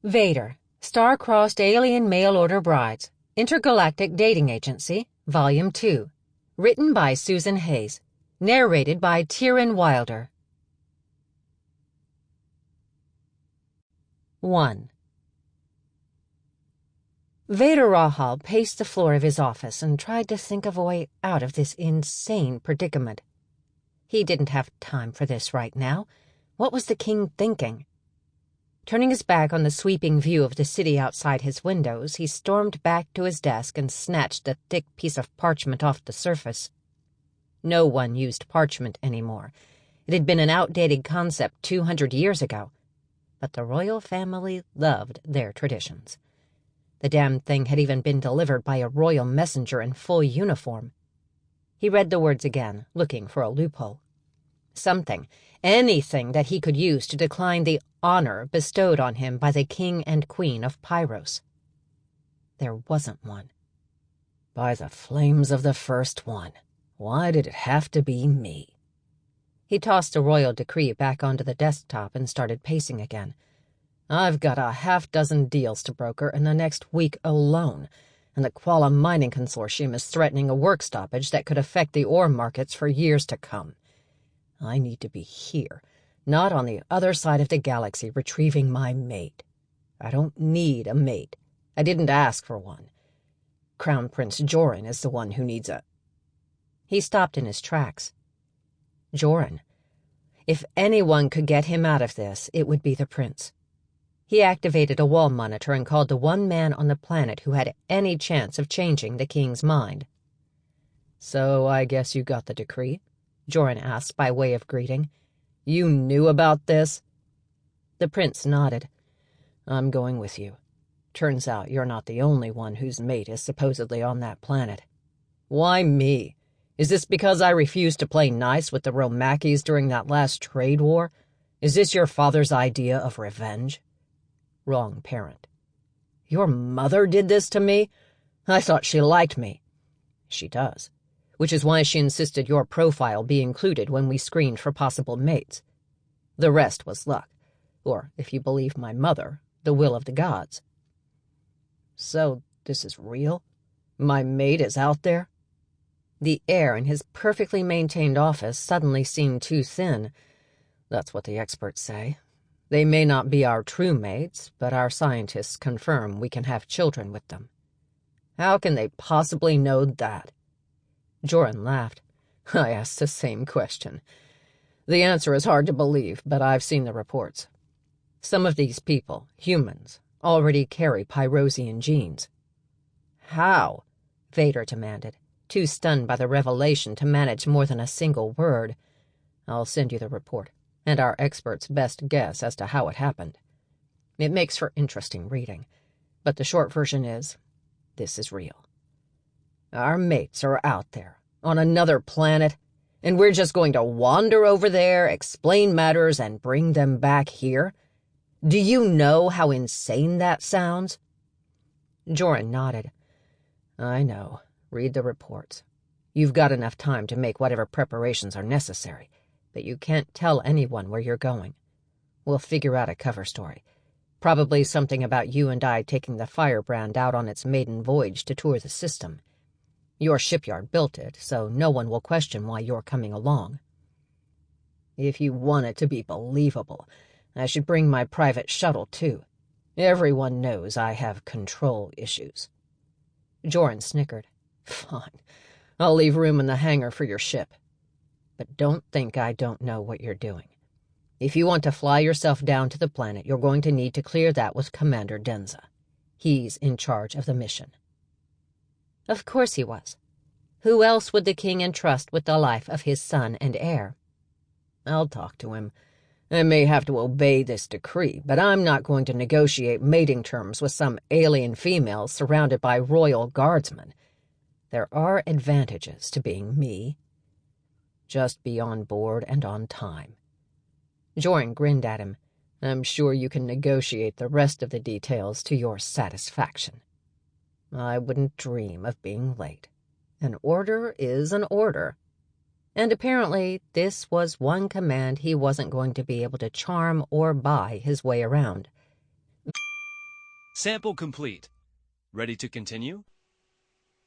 Vadir, Star-Crossed Alien Mail-Order Brides, Intergalactic Dating Agency, Volume 2. Written by Susan Hayes. Narrated by Tieran Wilder. 1. Vadir Rahal paced the floor of his office and tried to think of a way out of this insane predicament. He didn't have time for this right now. What was the king thinking? Turning his back on the sweeping view of the city outside his windows, he stormed back to his desk and snatched a thick piece of parchment off the surface. No one used parchment anymore. It had been an outdated concept 200 years ago. But the royal family loved their traditions. The damn thing had even been delivered by a royal messenger in full uniform. He read the words again, looking for a loophole. Something, anything that he could use to decline the honor bestowed on him by the king and queen of Pyros. There wasn't one. By the flames of the first one, why did it have to be me? He tossed the royal decree back onto the desktop and started pacing again. I've got a half-dozen deals to broker in the next week alone, and the Kuala Mining Consortium is threatening a work stoppage that could affect the ore markets for years to come. I need to be here, not on the other side of the galaxy retrieving my mate. I don't need a mate. I didn't ask for one. Crown Prince Joran is the one who needs a... He stopped in his tracks. Joran. If anyone could get him out of this, it would be the prince. He activated a wall monitor and called the one man on the planet who had any chance of changing the king's mind. So I guess you got the decree? Joran asked by way of greeting. You knew about this? The prince nodded. I'm going with you. Turns out you're not the only one whose mate is supposedly on that planet. Why me? Is this because I refused to play nice with the Romakis during that last trade war? Is this your father's idea of revenge? Wrong parent. Your mother did this to me? I thought she liked me. She does. Which is why she insisted your profile be included when we screened for possible mates. The rest was luck, or, if you believe my mother, the will of the gods. So this is real? My mate is out there? The air in his perfectly maintained office suddenly seemed too thin. That's what the experts say. They may not be our true mates, but our scientists confirm we can have children with them. How can they possibly know that? Joran laughed. I asked the same question. The answer is hard to believe, but I've seen the reports. Some of these people, humans, already carry Pyrosian genes. How? Vadir demanded, too stunned by the revelation to manage more than a single word. I'll send you the report, and our expert's best guess as to how it happened. It makes for interesting reading, but the short version is, this is real. Our mates are out there, on another planet, and we're just going to wander over there, explain matters, and bring them back here? Do you know how insane that sounds? Joran nodded. I know. Read the reports. You've got enough time to make whatever preparations are necessary, but you can't tell anyone where you're going. We'll figure out a cover story. Probably something about you and I taking the Firebrand out on its maiden voyage to tour the system. Your shipyard built it, so no one will question why you're coming along. If you want it to be believable, I should bring my private shuttle, too. Everyone knows I have control issues. Joran snickered. Fine. I'll leave room in the hangar for your ship. But don't think I don't know what you're doing. If you want to fly yourself down to the planet, you're going to need to clear that with Commander Denza. He's in charge of the mission. Of course he was. Who else would the king entrust with the life of his son and heir? I'll talk to him. I may have to obey this decree, but I'm not going to negotiate mating terms with some alien female surrounded by royal guardsmen. There are advantages to being me. Just be on board and on time. Joran grinned at him. I'm sure you can negotiate the rest of the details to your satisfaction. I wouldn't dream of being late. An order is an order. And apparently this was one command he wasn't going to be able to charm or buy his way around. Sample complete. Ready to continue?